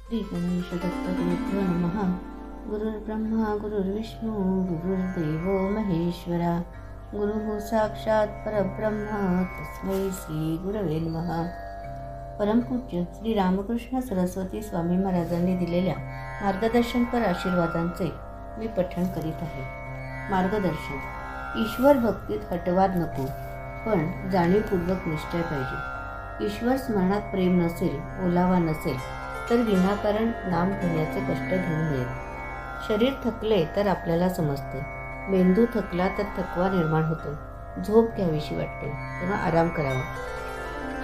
श्री गणेश दत्तगुरुभ्यो नमः. गुरुर्ब्रह्मा गुरुर्विष्णू गुरुर्देवो महेश्वरा. गुरुः साक्षात परब्रह्म तस्मै श्री गुरवे नमः. परमपूज्य श्री रामकृष्ण सरस्वती स्वामी महाराजांनी दिलेल्या मार्गदर्शनपर आशीर्वादांचे मी पठण करीत आहे. मार्गदर्शन. ईश्वर भक्तीत हटवाद नको, पण जाणीवपूर्वक निश्चय पाहिजे. ईश्वर स्मरणात प्रेम नसेल, ओलावा नसेल, तर विनाकारण नाम घेण्याचे कष्ट घेऊ नयेत. शरीर थकले तर आपल्याला समजते, मेंदू थकला तर थकवा निर्माण होतो, झोप घ्यावीशी वाटते, तेव्हा आराम करावा.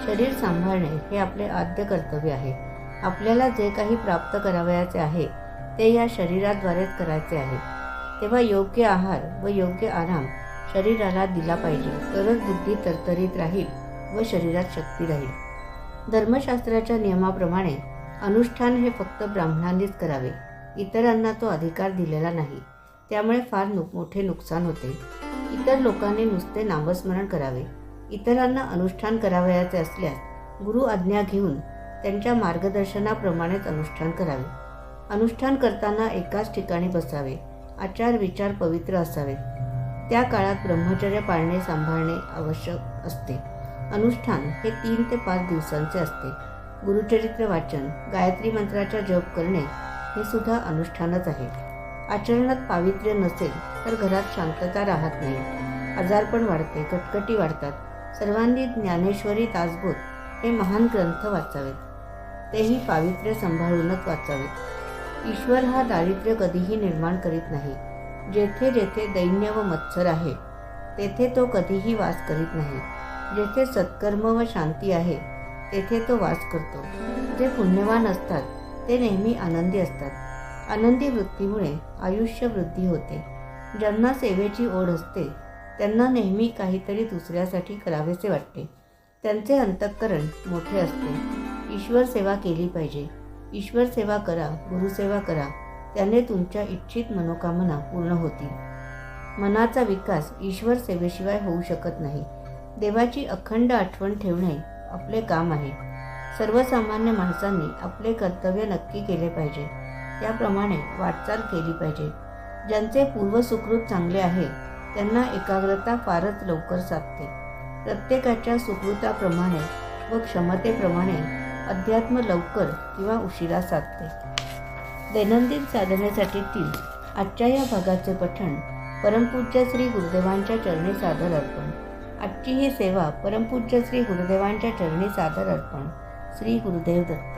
शरीर सांभाळणे हे आपले आद्य कर्तव्य आहे. आपल्याला जे काही प्राप्त करावयाचे आहे ते या शरीराद्वारेच करायचे आहे. तेव्हा योग्य आहार व योग्य आराम शरीराला दिला पाहिजे, तरच बुद्धी तरतरीत राहील व शरीरात शक्ती राहील. धर्मशास्त्राच्या नियमाप्रमाणे अनुष्ठान हे फक्त ब्राह्मणांनीच करावे. इतरांना तो अधिकार दिलेला नाही. त्यामुळे फार मोठे नुकसान होते. इतर लोकांनी नुसते नामस्मरण करावे. इतरांना अनुष्ठान करावयाचे असल्यास गुरु आज्ञा घेऊन त्यांच्या मार्गदर्शनाप्रमाणेच अनुष्ठान करावे. अनुष्ठान करताना एकाच ठिकाणी बसावे. आचार विचार पवित्र असावेत. त्या काळात ब्रह्मचर्य पाळणे सांभाळणे आवश्यक असते. अनुष्ठान हे 3 ते 5 दिवसांचे असते. गुरुचरित्र वाचन, गायत्री मंत्राचा जप करणे हे सुद्धा अनुष्ठानच आहे. आचरणात पावित्र्य नसेल तर घरात शांतता राहत नाही. आजारपण वाढते, कटकटी वाढतात. सर्वांनी ज्ञानेश्वरी दासबोध हे महान ग्रंथ वाचावेत. तेही पावित्र्य सांभाळूनच वाचावेत. ईश्वर हा दारिद्र्य कधीही निर्माण करीत नाही. जेथे जेथे दैन्य व मत्सर आहे तेथे तो कधीही वास करीत नाही. जेथे सत्कर्म व शांती आहे तेथे तो वास करतो. जे पुण्यवान असतात ते नेहमी आनंदी असतात. आनंदी वृत्तीमुळे आयुष्य वृद्धी होते. ज्यांना सेवेची ओढ असते त्यांना नेहमी काहीतरी दुसऱ्यासाठी करावेसे वाटते. त्यांचे अंतःकरण मोठे असते. ईश्वर सेवा केली पाहिजे. ईश्वर सेवा करा, गुरुसेवा करा. त्याने तुमच्या इच्छित मनोकामना पूर्ण होतील. मनाचा विकास ईश्वर सेवेशिवाय होऊ शकत नाही. देवाची अखंड आठवण ठेवणे आपले काम आहे. सर्वसामान्य माणसांनी आपले कर्तव्य नक्की केले पाहिजे. त्याप्रमाणे वाटचाल केली पाहिजे. ज्यांचे पूर्वसुकृत चांगले आहे त्यांना एकाग्रता फारच लवकर साधते. प्रत्येकाच्या सुकृताप्रमाणे व क्षमतेप्रमाणे अध्यात्म लवकर किंवा उशिरा साधते. दैनंदिन साधनेसाठी आजच्या या भागाचे पठण परमपूज्य श्री गुरुदेवांच्या चरणी सादर अर्पण. आजची ही सेवा परमपूज्य श्री गुरुदेवांच्या चरणी सादर अर्पण. श्री गुरुदेव दत्त.